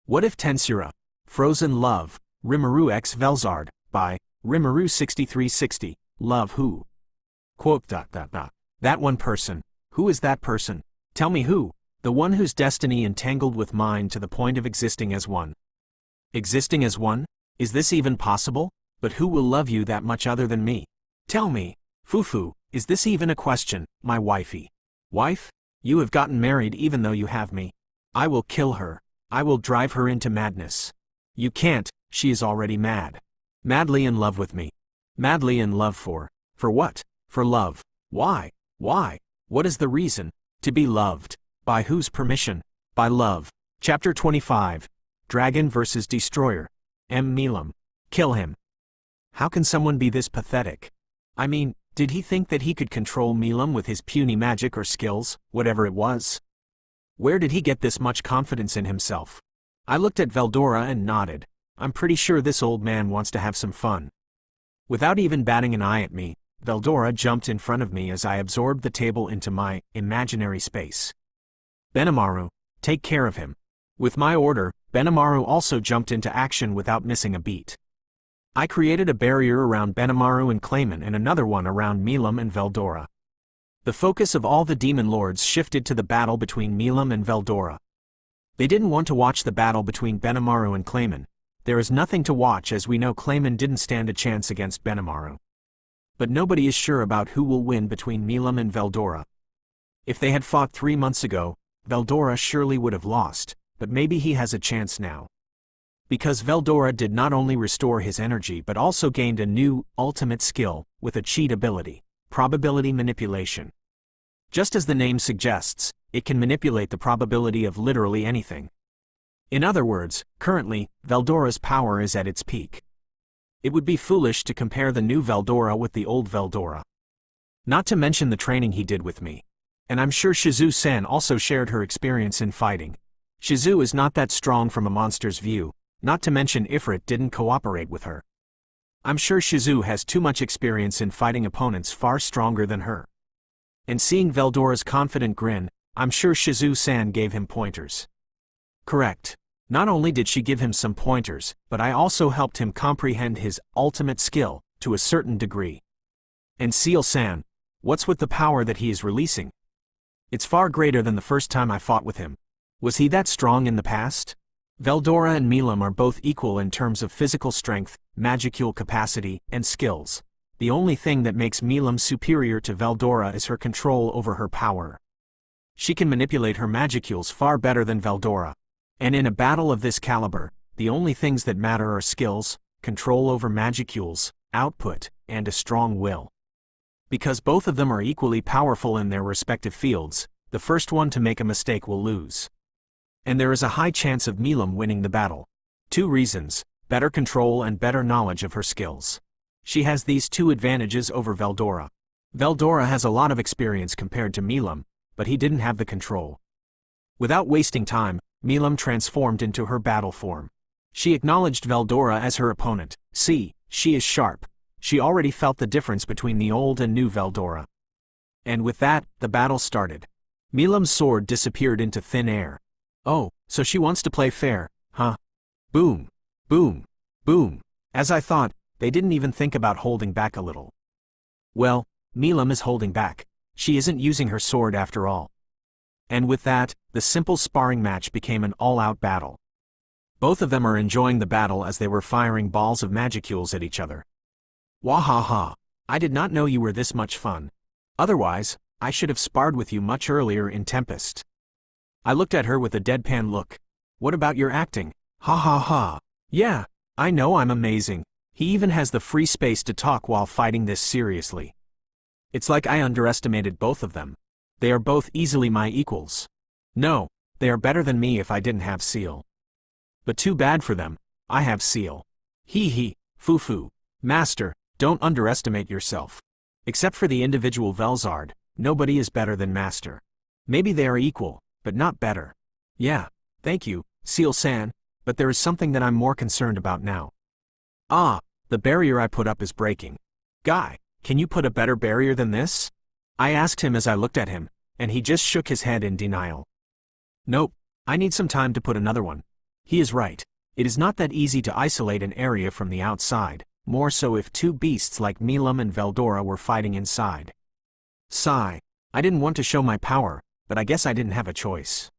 What if Tensura? Frozen Love, Rimuru x Velzard, by Rimuru 6360, Love Who? Quote. That one person. Who is that person? Tell me who. The one whose destiny entangled with mine to the point of existing as one. Existing as one? Is this even possible? But who will love you that much other than me? Tell me. Fufu, is this even a question, my wifey? Wife? You have gotten married even though you have me. I will kill her. I will drive her into madness. You can't, she is already mad. Madly in love with me. Madly in love for what? For love. Why? Why? What is the reason? To be loved. By whose permission? By love. Chapter 25. Dragon vs. Destroyer. Milam. Kill him. How can someone be this pathetic? I mean, did he think that he could control Milam with his puny magic or skills, whatever it was? Where did he get this much confidence in himself? I looked at Veldora and nodded. I'm pretty sure this old man wants to have some fun. Without even batting an eye at me, Veldora jumped in front of me as I absorbed the table into my imaginary space. Benimaru, take care of him. With my order, Benimaru also jumped into action without missing a beat. I created a barrier around Benimaru and Clayman and another one around Milam and Veldora. The focus of all the demon lords shifted to the battle between Milam and Veldora. They didn't want to watch the battle between Benimaru and Clayman. There is nothing to watch as we know Clayman didn't stand a chance against Benimaru. But nobody is sure about who will win between Milam and Veldora. If they had fought 3 months ago, Veldora surely would have lost, but maybe he has a chance now. Because Veldora did not only restore his energy but also gained a new, ultimate skill, with a cheat ability, probability manipulation. Just as the name suggests, it can manipulate the probability of literally anything. In other words, currently, Veldora's power is at its peak. It would be foolish to compare the new Veldora with the old Veldora. Not to mention the training he did with me. And I'm sure Shizu-san also shared her experience in fighting. Shizu is not that strong from a monster's view, not to mention Ifrit didn't cooperate with her. I'm sure Shizu has too much experience in fighting opponents far stronger than her. And seeing Veldora's confident grin, I'm sure Shizu-san gave him pointers. Correct. Not only did she give him some pointers, but I also helped him comprehend his ultimate skill, to a certain degree. And Seal-san, what's with the power that he is releasing? It's far greater than the first time I fought with him. Was he that strong in the past? Veldora and Milam are both equal in terms of physical strength, magical capacity, and skills. The only thing that makes Milam superior to Veldora is her control over her power. She can manipulate her magicules far better than Veldora. And in a battle of this caliber, the only things that matter are skills, control over magicules, output, and a strong will. Because both of them are equally powerful in their respective fields, the first one to make a mistake will lose. And there is a high chance of Milam winning the battle. 2 reasons: better control and better knowledge of her skills. She has these 2 advantages over Veldora. Veldora has a lot of experience compared to Milam, but he didn't have the control. Without wasting time, Milam transformed into her battle form. She acknowledged Veldora as her opponent. See, she is sharp. She already felt the difference between the old and new Veldora. And with that, the battle started. Milam's sword disappeared into thin air. Oh, so she wants to play fair, huh? Boom. Boom. Boom. As I thought, they didn't even think about holding back a little. Well, Milam is holding back. She isn't using her sword after all. And with that, the simple sparring match became an all-out battle. Both of them are enjoying the battle as they were firing balls of magicules at each other. Wahaha! I did not know you were this much fun. Otherwise, I should have sparred with you much earlier in Tempest. I looked at her with a deadpan look. What about your acting? Ha ha ha. Yeah, I know I'm amazing. He even has the free space to talk while fighting this seriously. It's like I underestimated both of them. They are both easily my equals. No, they are better than me if I didn't have Seal. But too bad for them, I have Seal. Hee hee, Fufu. Master, don't underestimate yourself. Except for the individual Velzard, nobody is better than Master. Maybe they are equal, but not better. Yeah, thank you, Seal-san, but there is something that I'm more concerned about now. Ah, the barrier I put up is breaking. Guy, can you put a better barrier than this? I asked him as I looked at him, and he just shook his head in denial. Nope, I need some time to put another one. He is right. It is not that easy to isolate an area from the outside, more so if two beasts like Milam and Veldora were fighting inside. Sigh. I didn't want to show my power, but I guess I didn't have a choice.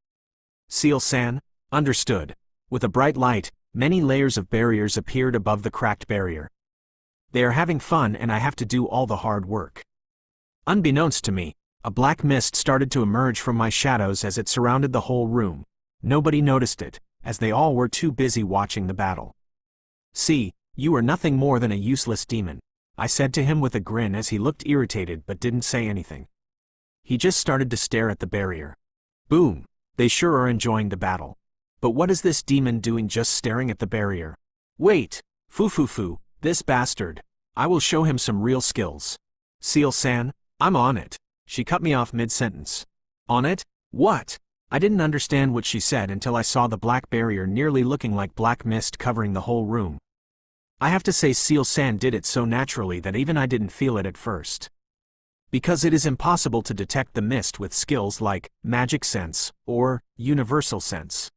Seal-san? Understood. With a bright light, many layers of barriers appeared above the cracked barrier. They are having fun and I have to do all the hard work. Unbeknownst to me, a black mist started to emerge from my shadows as it surrounded the whole room. Nobody noticed it, as they all were too busy watching the battle. See, you are nothing more than a useless demon, I said to him with a grin as he looked irritated but didn't say anything. He just started to stare at the barrier. Boom, they sure are enjoying the battle. But what is this demon doing just staring at the barrier? Wait, Fufu, this bastard. I will show him some real skills. Seal-san, I'm on it. She cut me off mid-sentence. On it? What? I didn't understand what she said until I saw the black barrier nearly looking like black mist covering the whole room. I have to say Seal-san did it so naturally that even I didn't feel it at first. Because it is impossible to detect the mist with skills like magic sense or universal sense.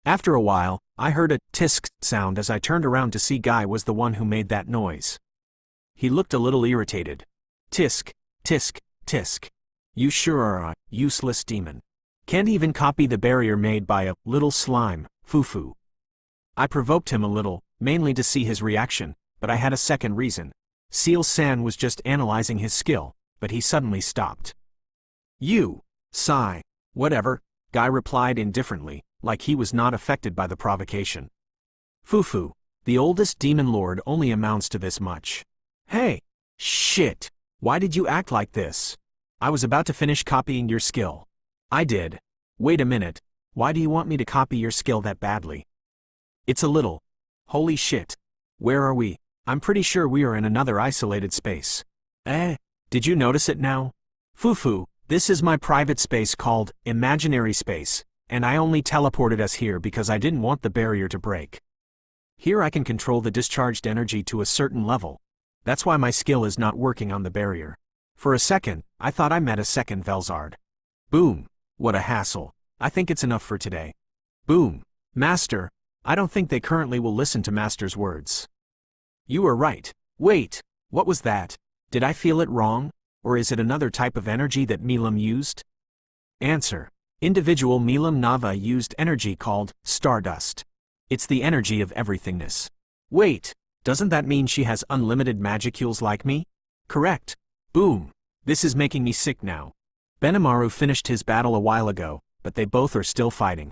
After a while, I heard a tisk sound as I turned around to see Guy was the one who made that noise. He looked a little irritated. Tisk, tisk, tisk. You sure are a useless demon. Can't even copy the barrier made by a little slime, Fufu. I provoked him a little, mainly to see his reaction, but I had a second reason. Seal-san was just analyzing his skill, but he suddenly stopped. You, sigh. Whatever, Guy replied indifferently, like he was not affected by the provocation. Fufu, the oldest demon lord only amounts to this much. Hey! Shit! Why did you act like this? I was about to finish copying your skill. I did. Wait a minute, why do you want me to copy your skill that badly? It's a little. Holy shit. Where are we? I'm pretty sure we are in another isolated space. Did you notice it now? Fufu, this is my private space called imaginary space, and I only teleported us here because I didn't want the barrier to break. Here I can control the discharged energy to a certain level. That's why my skill is not working on the barrier. For a second, I thought I met a second Velzard. Boom. What a hassle. I think it's enough for today. Boom. Master, I don't think they currently will listen to Master's words. You are right. Wait, what was that? Did I feel it wrong? Or is it another type of energy that Milam used? Answer. Individual Milam Nava used energy called stardust. It's the energy of everythingness. Wait, doesn't that mean she has unlimited magicules like me? Correct. Boom. This is making me sick now. Benimaru finished his battle a while ago, but they both are still fighting.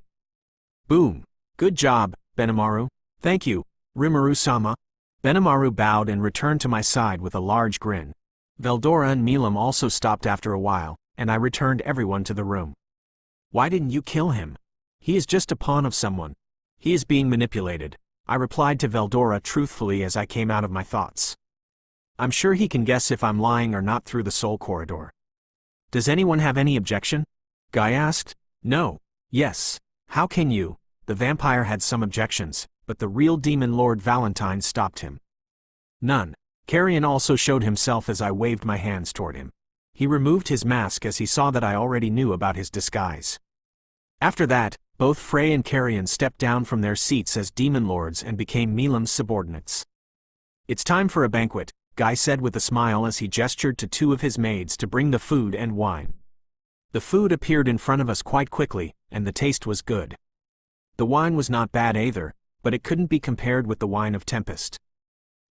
Boom. Good job, Benimaru. Thank you, Rimuru-sama. Benimaru bowed and returned to my side with a large grin. Veldora and Milam also stopped after a while, and I returned everyone to the room. Why didn't you kill him? He is just a pawn of someone. He is being manipulated, I replied to Veldora truthfully as I came out of my thoughts. I'm sure he can guess if I'm lying or not through the soul corridor. Does anyone have any objection? Guy asked. No. Yes. How can you? The vampire had some objections, but the real demon Lord Valentine stopped him. None. Carrion also showed himself as I waved my hands toward him. He removed his mask as he saw that I already knew about his disguise. After that, both Frey and Carrion stepped down from their seats as demon lords and became Milam's subordinates. It's time for a banquet, Guy said with a smile as he gestured to two of his maids to bring the food and wine. The food appeared in front of us quite quickly, and the taste was good. The wine was not bad either, but it couldn't be compared with the wine of Tempest.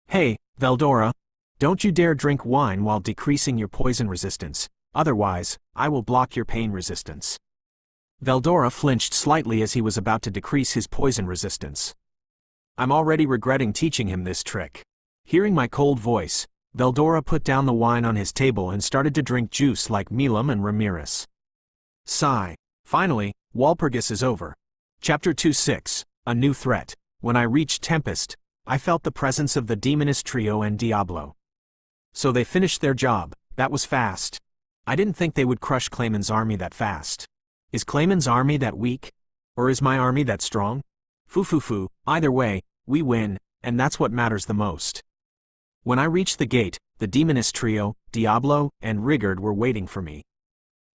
Hey, Veldora, don't you dare drink wine while decreasing your poison resistance, otherwise, I will block your pain resistance. Veldora flinched slightly as he was about to decrease his poison resistance. I'm already regretting teaching him this trick. Hearing my cold voice, Veldora put down the wine on his table and started to drink juice like Milam and Ramirez. Sigh. Finally, Walpurgis is over. Chapter 2-6, A New Threat. When I reached Tempest, I felt the presence of the Demoness Trio and Diablo. So they finished their job. That was fast. I didn't think they would crush Clayman's army that fast. Is Clayman's army that weak? Or is my army that strong? Fufu, either way, we win, and that's what matters the most. When I reached the gate, the Demoness Trio, Diablo, and Rigard were waiting for me.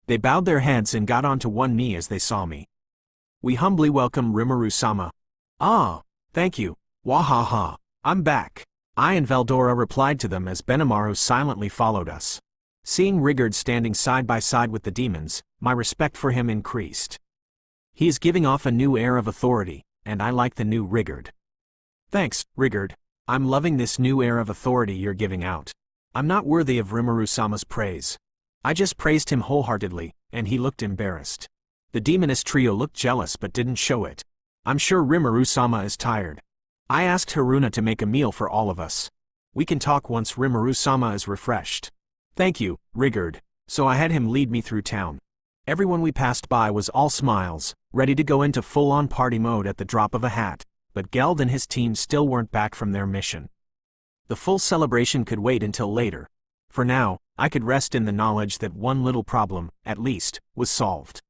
They bowed their heads and got onto one knee as they saw me. We humbly welcome Rimuru-sama. Ah, thank you. Wahaha, I'm back. I and Veldora replied to them as Benimaru silently followed us. Seeing Rigurd standing side by side with the demons, my respect for him increased. He is giving off a new air of authority, and I like the new Rigurd. Thanks, Rigurd. I'm loving this new air of authority you're giving out. I'm not worthy of Rimuru-sama's praise. I just praised him wholeheartedly, and he looked embarrassed. The demoness trio looked jealous but didn't show it. I'm sure Rimuru-sama is tired. I asked Haruna to make a meal for all of us. We can talk once Rimuru-sama is refreshed. Thank you, Rigurd. So I had him lead me through town. Everyone we passed by was all smiles, ready to go into full-on party mode at the drop of a hat, but Geld and his team still weren't back from their mission. The full celebration could wait until later. For now, I could rest in the knowledge that one little problem, at least, was solved.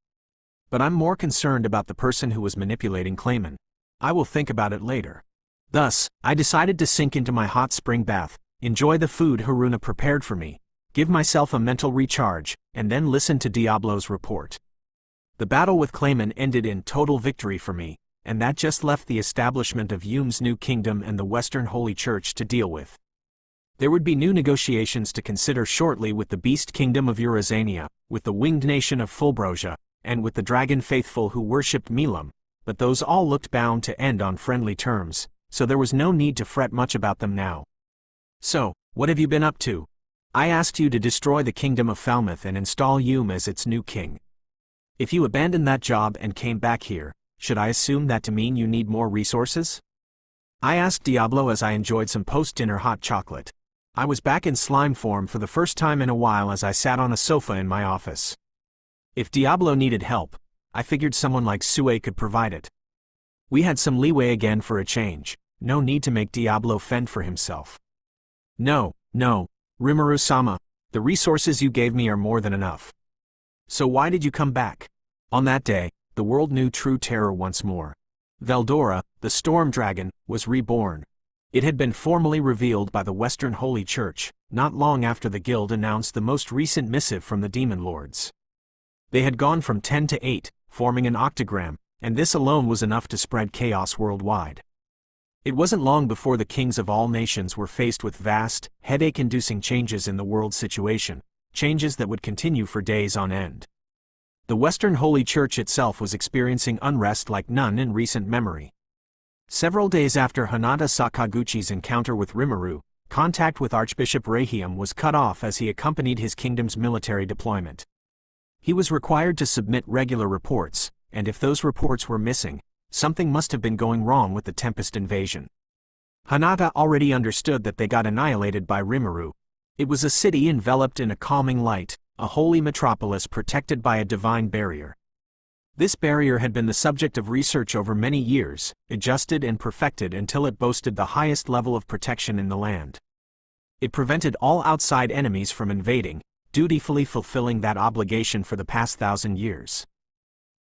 But I'm more concerned about the person who was manipulating Clayman. I will think about it later. Thus, I decided to sink into my hot spring bath, enjoy the food Haruna prepared for me, give myself a mental recharge, and then listen to Diablo's report. The battle with Clayman ended in total victory for me, and that just left the establishment of Yume's new kingdom and the Western Holy Church to deal with. There would be new negotiations to consider shortly with the Beast Kingdom of Eurazania, with the Winged Nation of Fulbrosia, and with the Dragon Faithful who worshipped Milam, but those all looked bound to end on friendly terms, so there was no need to fret much about them now. So, what have you been up to? I asked you to destroy the kingdom of Falmouth and install Yume as its new king. If you abandoned that job and came back here, should I assume that to mean you need more resources? I asked Diablo as I enjoyed some post-dinner hot chocolate. I was back in slime form for the first time in a while as I sat on a sofa in my office. If Diablo needed help, I figured someone like Sue could provide it. We had some leeway again for a change, no need to make Diablo fend for himself. No, Rimuru-sama, the resources you gave me are more than enough. So why did you come back? On that day, the world knew true terror once more. Veldora, the storm dragon, was reborn. It had been formally revealed by the Western Holy Church, not long after the guild announced the most recent missive from the demon lords. They had gone from 10 to 8, forming an octagram, and this alone was enough to spread chaos worldwide. It wasn't long before the kings of all nations were faced with vast, headache-inducing changes in the world situation, changes that would continue for days on end. The Western Holy Church itself was experiencing unrest like none in recent memory. Several days after Hanada Sakaguchi's encounter with Rimuru, contact with Archbishop Reihiam was cut off as he accompanied his kingdom's military deployment. He was required to submit regular reports, and if those reports were missing, something must have been going wrong with the Tempest invasion. Hanada already understood that they got annihilated by Rimuru. It was a city enveloped in a calming light, a holy metropolis protected by a divine barrier. This barrier had been the subject of research over many years, adjusted and perfected until it boasted the highest level of protection in the land. It prevented all outside enemies from invading, dutifully fulfilling that obligation for the past 1,000 years.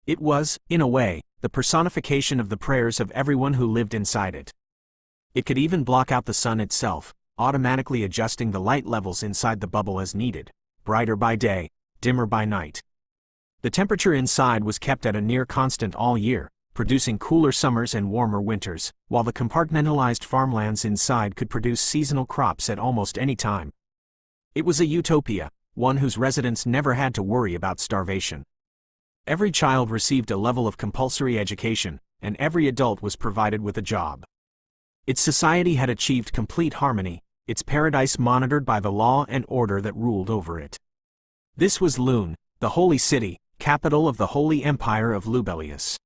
It was, in a way, the personification of the prayers of everyone who lived inside it. It could even block out the sun itself, automatically adjusting the light levels inside the bubble as needed, brighter by day, dimmer by night. The temperature inside was kept at a near constant all year, producing cooler summers and warmer winters, while the compartmentalized farmlands inside could produce seasonal crops at almost any time. It was a utopia, one whose residents never had to worry about starvation. Every child received a level of compulsory education, and every adult was provided with a job. Its society had achieved complete harmony, its paradise monitored by the law and order that ruled over it. This was Lune, the holy city, capital of the Holy Empire of Lubelius.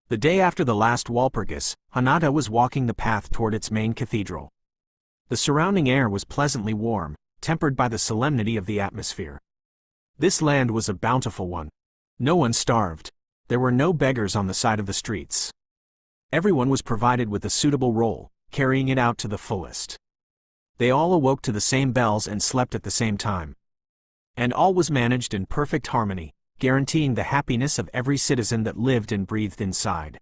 The day after the last Walpurgis, Hanada was walking the path toward its main cathedral. The surrounding air was pleasantly warm, tempered by the solemnity of the atmosphere. This land was a bountiful one. No one starved. There were no beggars on the side of the streets. Everyone was provided with a suitable role, carrying it out to the fullest. They all awoke to the same bells and slept at the same time. And all was managed in perfect harmony, guaranteeing the happiness of every citizen that lived and breathed inside.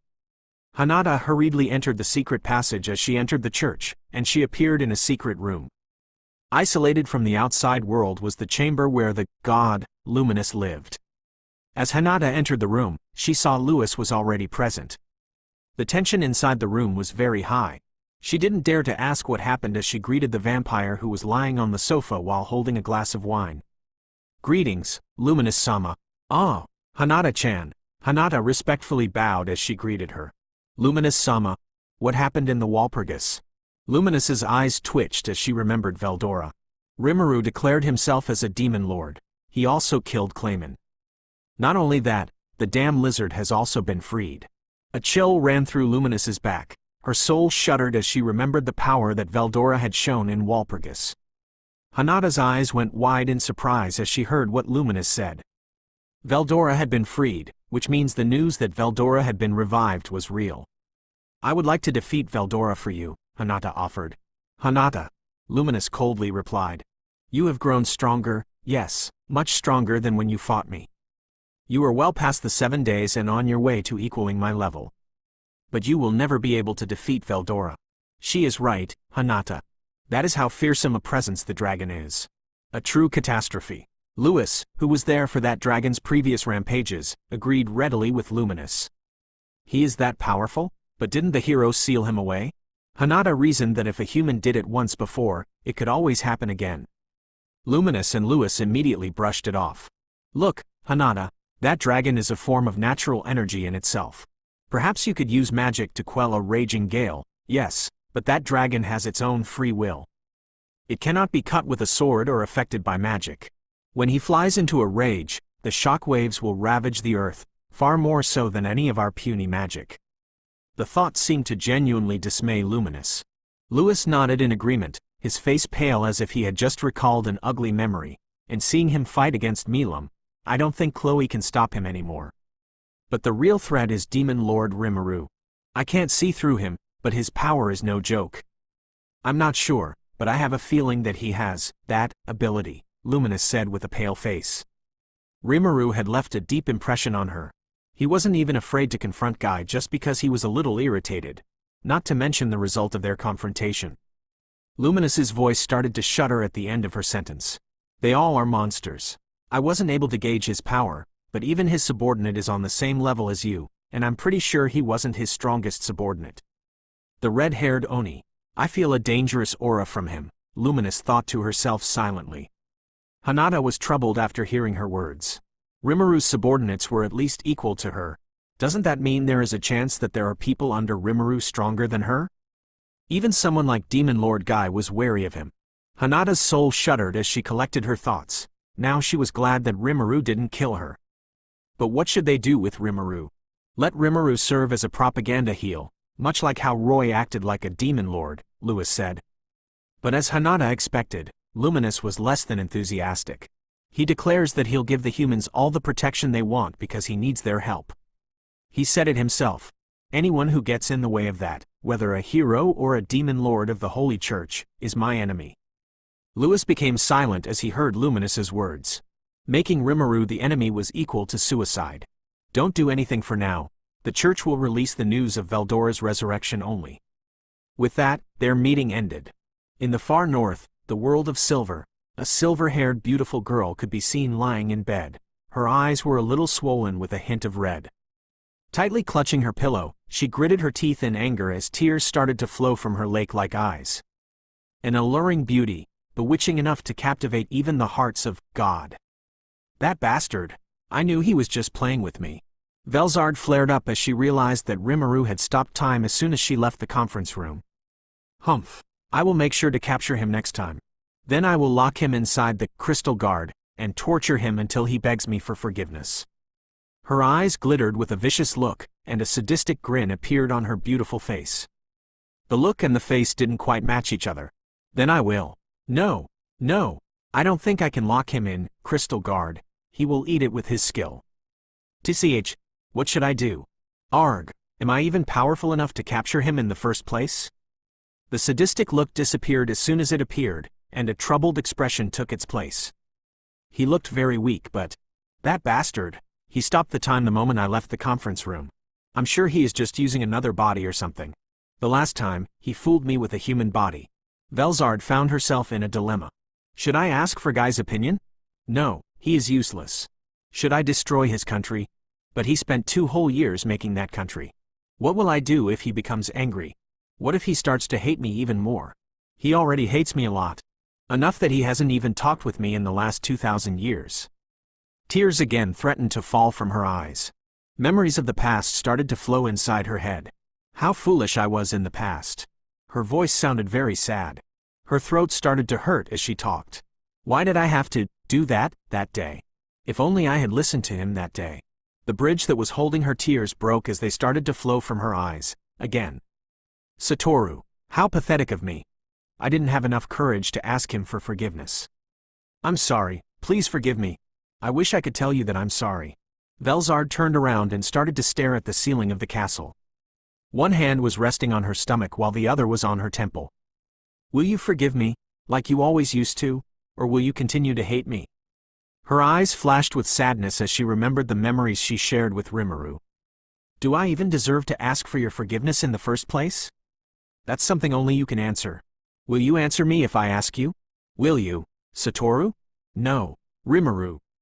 Hanada hurriedly entered the secret passage as she entered the church, and she appeared in a secret room. Isolated from the outside world was the chamber where the god, Luminous, lived. As Hanada entered the room, she saw Louis was already present. The tension inside the room was very high. She didn't dare to ask what happened as she greeted the vampire who was lying on the sofa while holding a glass of wine. "Greetings, Luminous-sama." "Ah, Hinata-chan." Hinata respectfully bowed as she greeted her. "Luminous-sama, what happened in the Walpurgis?" Luminous's eyes twitched as she remembered Veldora. Rimuru declared himself as a demon lord. He also killed Clayman. Not only that, the damn lizard has also been freed. A chill ran through Luminous's back. Her soul shuddered as she remembered the power that Veldora had shown in Walpurgis. Hinata's eyes went wide in surprise as she heard what Luminous said. Veldora had been freed, which means the news that Veldora had been revived was real. "I would like to defeat Veldora for you," Hinata offered. "Hinata," Luminous coldly replied. "You have grown stronger, yes, much stronger than when you fought me. You are well past the 7 days and on your way to equaling my level. But you will never be able to defeat Veldora." "She is right, Hinata. That is how fearsome a presence the dragon is. A true catastrophe." Lewis, who was there for that dragon's previous rampages, agreed readily with Luminous. "He is that powerful? But didn't the hero seal him away?" Hinata reasoned that if a human did it once before, it could always happen again. Luminous and Lewis immediately brushed it off. "Look, Hinata, that dragon is a form of natural energy in itself. Perhaps you could use magic to quell a raging gale, yes, but that dragon has its own free will. It cannot be cut with a sword or affected by magic. When he flies into a rage, the shock waves will ravage the earth, far more so than any of our puny magic." The thought seemed to genuinely dismay Luminous. Lewis nodded in agreement, his face pale as if he had just recalled an ugly memory, and seeing him fight against Milam, "I don't think Chloe can stop him anymore. But the real threat is Demon Lord Rimuru. I can't see through him, but his power is no joke. I'm not sure, but I have a feeling that he has that ability," Luminous said with a pale face. Rimuru had left a deep impression on her. He wasn't even afraid to confront Guy just because he was a little irritated, not to mention the result of their confrontation. Luminous's voice started to shudder at the end of her sentence. "They all are monsters. I wasn't able to gauge his power, but even his subordinate is on the same level as you, and I'm pretty sure he wasn't his strongest subordinate. The red-haired Oni. I feel a dangerous aura from him," Luminous thought to herself silently. Hinata was troubled after hearing her words. Rimuru's subordinates were at least equal to her. Doesn't that mean there is a chance that there are people under Rimuru stronger than her? Even someone like Demon Lord Guy was wary of him. Hinata's soul shuddered as she collected her thoughts. Now she was glad that Rimuru didn't kill her. But what should they do with Rimuru? Let Rimuru serve as a propaganda heel, much like how Roy acted like a demon lord, Lewis said. But as Hinata expected, Luminous was less than enthusiastic. He declares that he'll give the humans all the protection they want because he needs their help. He said it himself. Anyone who gets in the way of that, whether a hero or a demon lord of the Holy Church, is my enemy. Lewis became silent as he heard Luminous's words. Making Rimuru the enemy was equal to suicide. Don't do anything for now. The church will release the news of Veldora's resurrection only. With that, their meeting ended. In the far north, the world of Silver, a silver-haired beautiful girl could be seen lying in bed. Her eyes were a little swollen with a hint of red. Tightly clutching her pillow, she gritted her teeth in anger as tears started to flow from her lake-like eyes. An alluring beauty, bewitching enough to captivate even the hearts of God. That bastard! I knew he was just playing with me. Velzard flared up as she realized that Rimuru had stopped time as soon as she left the conference room. Humph! I will make sure to capture him next time. Then I will lock him inside the crystal guard and torture him until he begs me for forgiveness. Her eyes glittered with a vicious look, and a sadistic grin appeared on her beautiful face. The look and the face didn't quite match each other. Then I will. No, I don't think I can lock him in crystal guard. He will eat it with his skill. TCH, what should I do? Arg, am I even powerful enough to capture him in the first place? The sadistic look disappeared as soon as it appeared, and a troubled expression took its place. He looked very weak, but... That bastard! He stopped the time the moment I left the conference room. I'm sure he is just using another body or something. The last time, he fooled me with a human body. Velzard found herself in a dilemma. Should I ask for Guy's opinion? No, he is useless. Should I destroy his country? But he spent 2 whole years making that country. What will I do if he becomes angry? What if he starts to hate me even more? He already hates me a lot. Enough that he hasn't even talked with me in the last 2,000 years. Tears again threatened to fall from her eyes. Memories of the past started to flow inside her head. How foolish I was in the past. Her voice sounded very sad. Her throat started to hurt as she talked. Why did I have to do that day? If only I had listened to him that day. The bridge that was holding her tears broke as they started to flow from her eyes, again. Satoru, how pathetic of me. I didn't have enough courage to ask him for forgiveness. I'm sorry, please forgive me. I wish I could tell you that I'm sorry. Velzard turned around and started to stare at the ceiling of the castle. One hand was resting on her stomach while the other was on her temple. Will you forgive me, like you always used to, or will you continue to hate me? Her eyes flashed with sadness as she remembered the memories she shared with Rimuru. Do I even deserve to ask for your forgiveness in the first place? That's something only you can answer. Will you answer me if I ask you? Will you, Satoru? No, Rimuru,